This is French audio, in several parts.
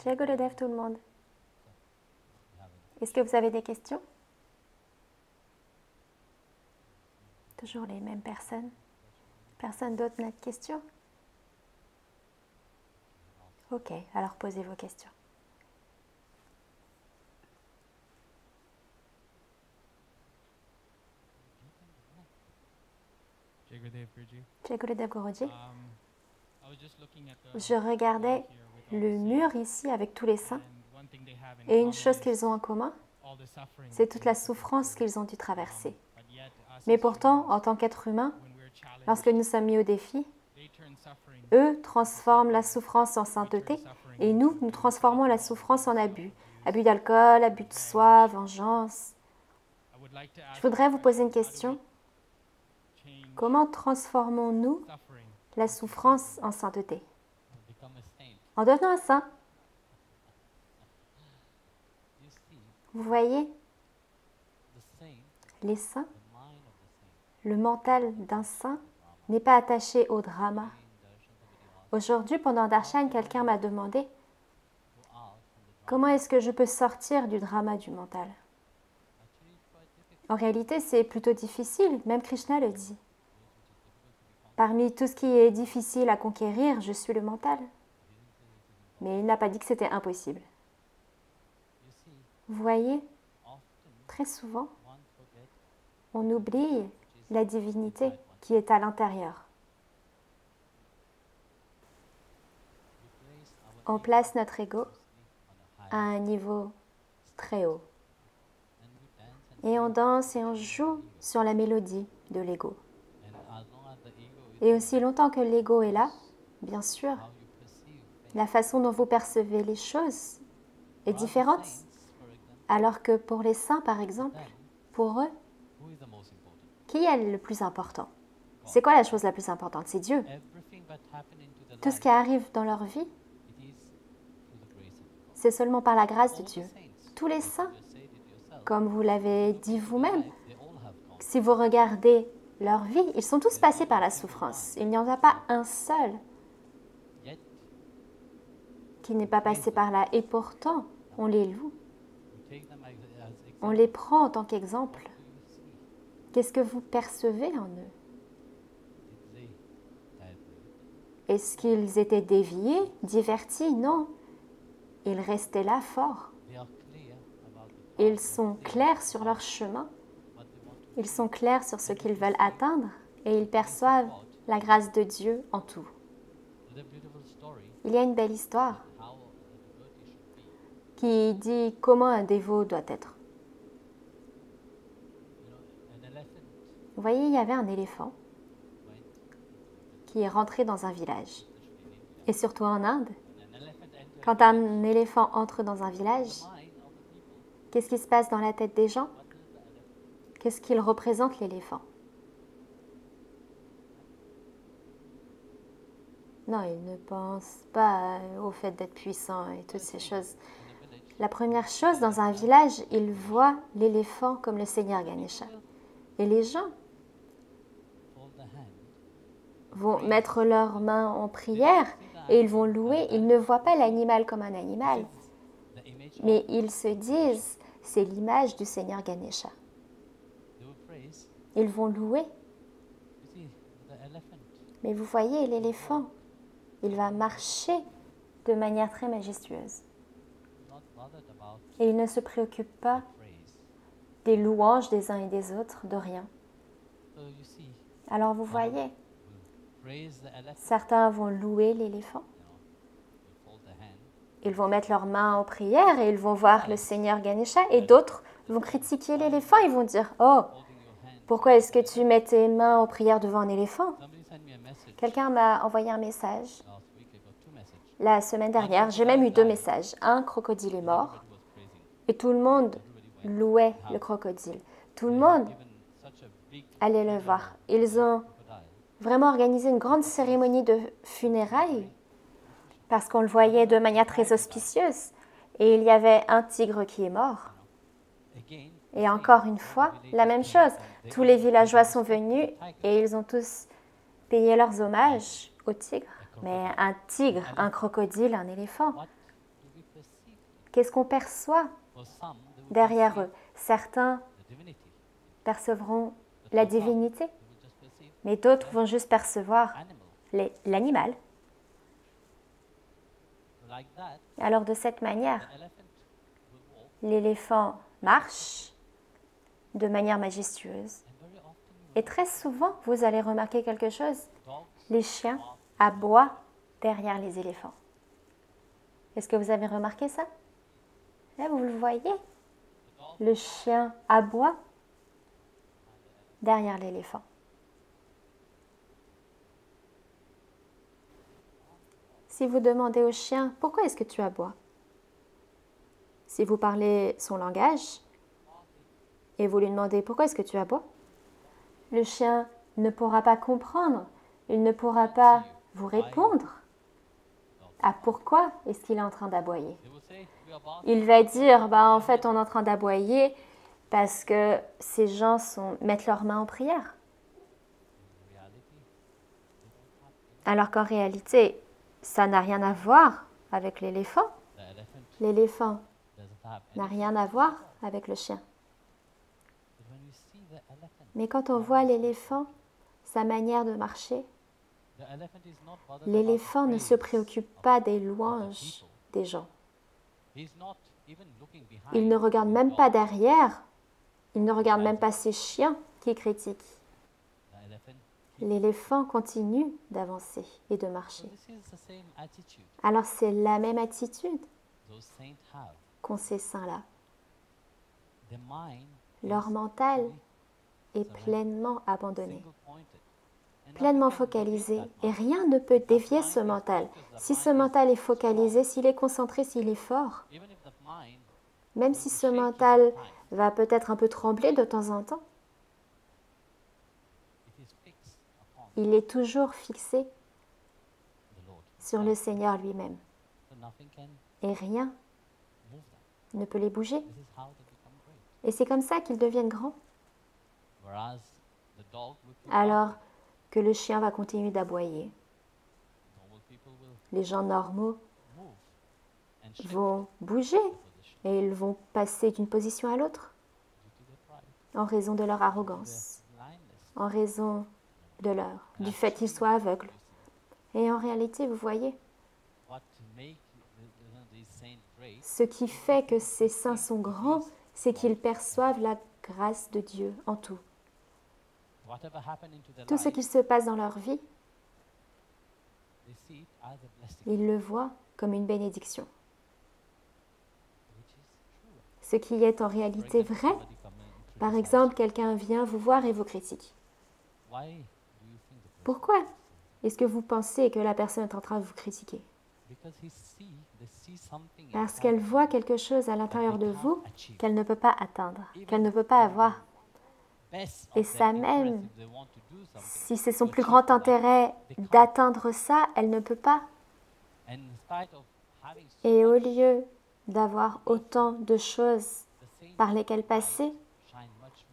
Jai Gurudev tout le monde. Est-ce que vous avez des questions? Toujours les mêmes personnes. Personne d'autre n'a de questions? Ok, alors posez vos questions. Jai Gurudev Guruji. Je regardais le mur ici avec tous les saints et une chose qu'ils ont en commun, c'est toute la souffrance qu'ils ont dû traverser. Mais pourtant, en tant qu'être humain, lorsque nous sommes mis au défi, eux transforment la souffrance en sainteté et nous transformons la souffrance en abus. Abus d'alcool, abus de soi, vengeance. Je voudrais vous poser une question. Comment transformons-nous la souffrance en sainteté? En devenant un saint. Vous voyez, les saints, le mental d'un saint n'est pas attaché au drama. Aujourd'hui, pendant Darshan, quelqu'un m'a demandé comment est-ce que je peux sortir du drama du mental. En réalité, c'est plutôt difficile, même Krishna le dit. Parmi tout ce qui est difficile à conquérir, je suis le mental. Mais il n'a pas dit que c'était impossible. Vous voyez, très souvent, on oublie la divinité qui est à l'intérieur. On place notre ego à un niveau très haut. Et on danse et on joue sur la mélodie de l'ego. Et aussi longtemps que l'ego est là, bien sûr, la façon dont vous percevez les choses est différente. Alors que pour les saints, par exemple, pour eux, qui est le plus important? C'est quoi la chose la plus importante? C'est Dieu. Tout ce qui arrive dans leur vie, c'est seulement par la grâce de Dieu. Tous les saints, comme vous l'avez dit vous-même, si vous regardez leur vie, ils sont tous passés par la souffrance. Il n'y en a pas un seul qui n'est pas passé par là. Et pourtant, on les loue. On les prend en tant qu'exemple. Qu'est-ce que vous percevez en eux? Est-ce qu'ils étaient déviés, divertis? Non. Ils restaient là forts. Ils sont clairs sur leur chemin. Ils sont clairs sur ce qu'ils veulent atteindre et ils perçoivent la grâce de Dieu en tout. Il y a une belle histoire qui dit comment un dévot doit être. Vous voyez, il y avait un éléphant qui est rentré dans un village. Et surtout en Inde, quand un éléphant entre dans un village, qu'est-ce qui se passe dans la tête des gens? Qu'est-ce qu'il représente, l'éléphant? Non, il ne pense pas au fait d'être puissant et toutes ces choses. La première chose, dans un village, il voit l'éléphant comme le Seigneur Ganesha. Et les gens vont mettre leurs mains en prière et ils vont louer. Ils ne voient pas l'animal comme un animal, mais ils se disent, c'est l'image du Seigneur Ganesha. Ils vont louer. Mais vous voyez, l'éléphant, il va marcher de manière très majestueuse. Et il ne se préoccupe pas des louanges des uns et des autres, de rien. Alors vous voyez, certains vont louer l'éléphant. Ils vont mettre leurs mains en prière et ils vont voir le Seigneur Ganesha. Et d'autres vont critiquer l'éléphant. Ils vont dire, oh, pourquoi est-ce que tu mets tes mains en prière devant un éléphant? Quelqu'un m'a envoyé un message la semaine dernière. J'ai même eu 2 messages. Un, crocodile est mort. Et tout le monde louait le crocodile. Tout le monde allait le voir. Ils ont vraiment organisé une grande cérémonie de funérailles parce qu'on le voyait de manière très auspicieuse. Et il y avait un tigre qui est mort. Et encore une fois, la même chose. Tous les villageois sont venus et ils ont tous payé leurs hommages au tigre. Mais un tigre, un crocodile, un éléphant, qu'est-ce qu'on perçoit derrière eux? Certains percevront la divinité, mais d'autres vont juste percevoir l'animal. Alors de cette manière, l'éléphant marche de manière majestueuse. Et très souvent, vous allez remarquer quelque chose. Les chiens aboient derrière les éléphants. Est-ce que vous avez remarqué ça? Là, vous le voyez. Le chien aboie derrière l'éléphant. Si vous demandez au chien, pourquoi est-ce que tu aboies? Si vous parlez son langage et vous lui demandez, pourquoi est-ce que tu aboies? Le chien ne pourra pas comprendre, il ne pourra pas vous répondre à pourquoi est-ce qu'il est en train d'aboyer. Il va dire, en fait, on est en train d'aboyer parce que ces gens mettent leurs mains en prière. Alors qu'en réalité, ça n'a rien à voir avec l'éléphant. L'éléphant n'a rien à voir avec le chien. Mais quand on voit l'éléphant, sa manière de marcher, l'éléphant ne se préoccupe pas des louanges des gens. Il ne regarde même pas derrière, il ne regarde même pas ses chiens qui critiquent. L'éléphant continue d'avancer et de marcher. Alors c'est la même attitude qu'ont ces saints-là. Leur mental est pleinement abandonné, pleinement focalisé, et rien ne peut dévier ce mental. Si ce mental est focalisé, s'il est concentré, s'il est fort, même si ce mental va peut-être un peu trembler de temps en temps, il est toujours fixé sur le Seigneur lui-même. Et rien ne peut les bouger. Et c'est comme ça qu'ils deviennent grands. Alors que le chien va continuer d'aboyer. Les gens normaux vont bouger et ils vont passer d'une position à l'autre en raison de leur arrogance, en raison du fait qu'ils soient aveugles. Et en réalité, vous voyez, ce qui fait que ces saints sont grands, c'est qu'ils perçoivent la grâce de Dieu en tout. Tout ce qui se passe dans leur vie, ils le voient comme une bénédiction. Ce qui est en réalité vrai. Par exemple, quelqu'un vient vous voir et vous critique. Pourquoi est-ce que vous pensez que la personne est en train de vous critiquer? Parce qu'elle voit quelque chose à l'intérieur de vous qu'elle ne peut pas atteindre, qu'elle ne peut pas avoir. Et ça même, si c'est son plus grand intérêt d'atteindre ça, elle ne peut pas. Et au lieu d'avoir autant de choses par lesquelles passer,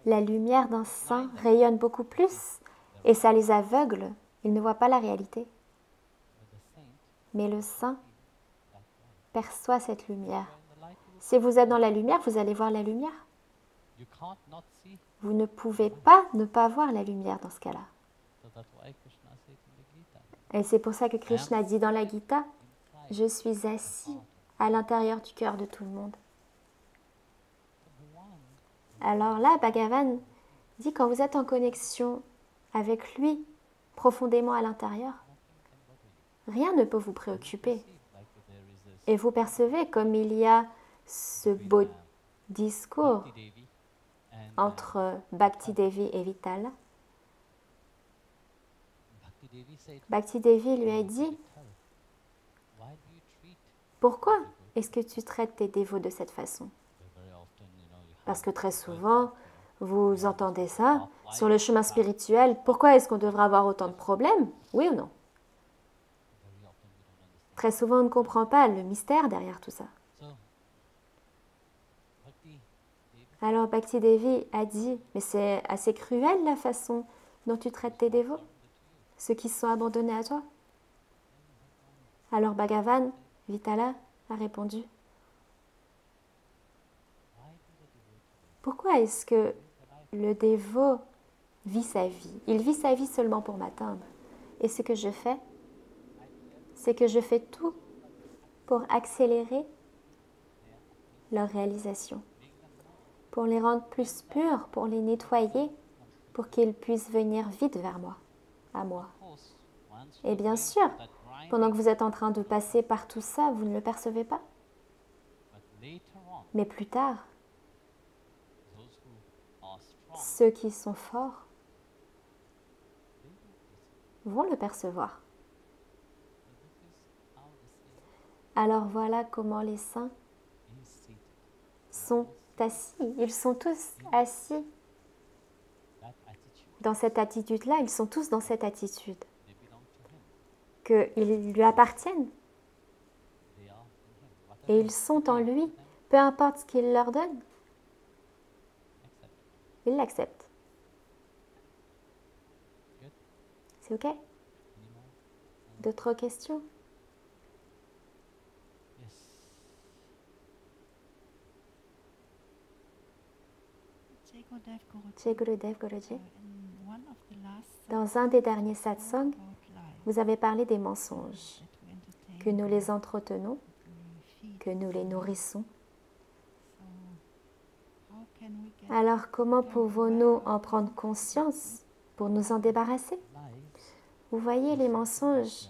la lumière d'un saint rayonne beaucoup plus et ça les aveugle. Ils ne voient pas la réalité. Mais le saint perçoit cette lumière. Si vous êtes dans la lumière, vous allez voir la lumière. Vous ne pouvez pas ne pas voir la lumière dans ce cas-là. Et c'est pour ça que Krishna dit dans la Gita, « Je suis assis à l'intérieur du cœur de tout le monde. » Alors là, Bhagavan dit, quand vous êtes en connexion avec lui, profondément à l'intérieur, rien ne peut vous préoccuper. Et vous percevez comme il y a ce beau discours entre Bhakti Devi et Vitala. Bhakti Devi lui a dit, pourquoi est-ce que tu traites tes dévots de cette façon? Parce que très souvent, vous entendez ça sur le chemin spirituel. Pourquoi est-ce qu'on devrait avoir autant de problèmes? Oui ou non? Très souvent, on ne comprend pas le mystère derrière tout ça. Alors Bhakti Devi a dit, mais c'est assez cruel la façon dont tu traites tes dévots, ceux qui se sont abandonnés à toi. Alors Bhagavan, Vitala, a répondu, pourquoi est-ce que le dévot vit sa vie? Il vit sa vie seulement pour m'atteindre. Et ce que je fais, c'est que je fais tout pour accélérer leur réalisation, pour les rendre plus purs, pour les nettoyer, pour qu'ils puissent venir vite vers moi, à moi. Et bien sûr, pendant que vous êtes en train de passer par tout ça, vous ne le percevez pas. Mais plus tard, ceux qui sont forts vont le percevoir. Alors voilà comment les saints sont assis. Ils sont tous assis dans cette attitude-là. Ils sont tous dans cette attitude qu'ils lui appartiennent. Et ils sont en lui, peu importe ce qu'il leur donne. Ils l'acceptent. C'est OK? D'autres questions? Jai Gurudev Guruji, dans un des derniers satsangs, vous avez parlé des mensonges, que nous les entretenons, que nous les nourrissons. Alors comment pouvons-nous en prendre conscience pour nous en débarrasser? Vous voyez, les mensonges,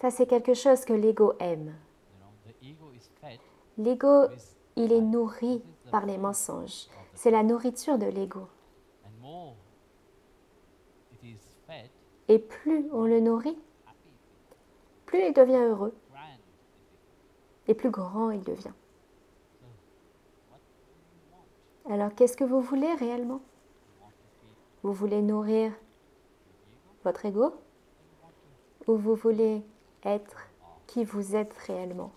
ça c'est quelque chose que l'ego aime. L'ego, il est nourri par les mensonges. C'est la nourriture de l'ego. Et plus on le nourrit, plus il devient heureux. Et plus grand il devient. Alors, qu'est-ce que vous voulez réellement? Vous voulez nourrir votre ego? Ou vous voulez être qui vous êtes réellement?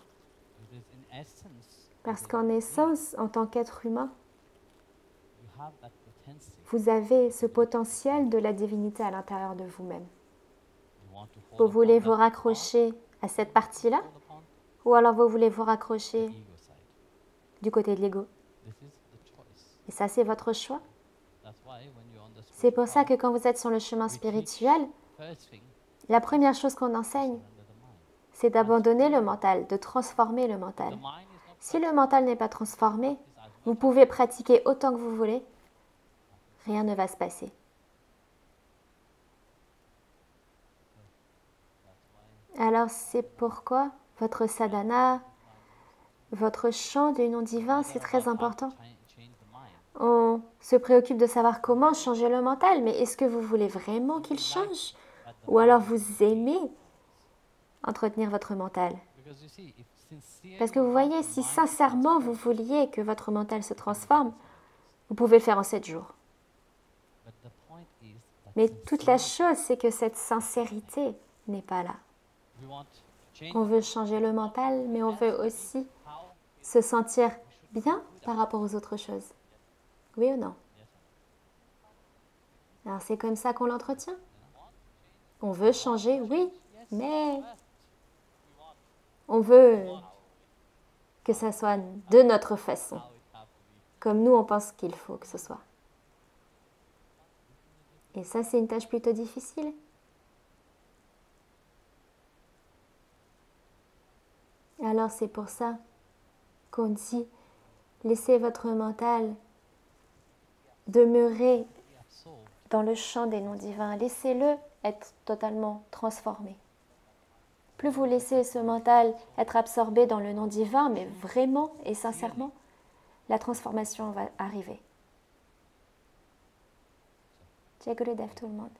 Parce qu'en essence, en tant qu'être humain, vous avez ce potentiel de la divinité à l'intérieur de vous-même. Vous voulez vous raccrocher à cette partie-là? Ou alors vous voulez vous raccrocher du côté de l'ego? Et ça, c'est votre choix. C'est pour ça que quand vous êtes sur le chemin spirituel, la première chose qu'on enseigne, c'est d'abandonner le mental, de transformer le mental. Si le mental n'est pas transformé, vous pouvez pratiquer autant que vous voulez, rien ne va se passer. Alors c'est pourquoi votre sadhana, votre chant du nom divin, c'est très important. On se préoccupe de savoir comment changer le mental, mais est-ce que vous voulez vraiment qu'il change? Ou alors vous aimez entretenir votre mental? Parce que vous voyez, si sincèrement vous vouliez que votre mental se transforme, vous pouvez le faire en 7 jours. Mais toute la chose, c'est que cette sincérité n'est pas là. On veut changer le mental, mais on veut aussi se sentir bien par rapport aux autres choses. Oui ou non? Alors c'est comme ça qu'on l'entretient. On veut changer, oui, mais on veut que ça soit de notre façon, comme nous on pense qu'il faut que ce soit. Et ça, c'est une tâche plutôt difficile. Alors c'est pour ça qu'on dit, laissez votre mental demeurer dans le champ des noms divins. Laissez-le être totalement transformé. Plus vous laissez ce mental être absorbé dans le nom divin, mais vraiment et sincèrement, la transformation va arriver. Jai Gurudev tout le monde.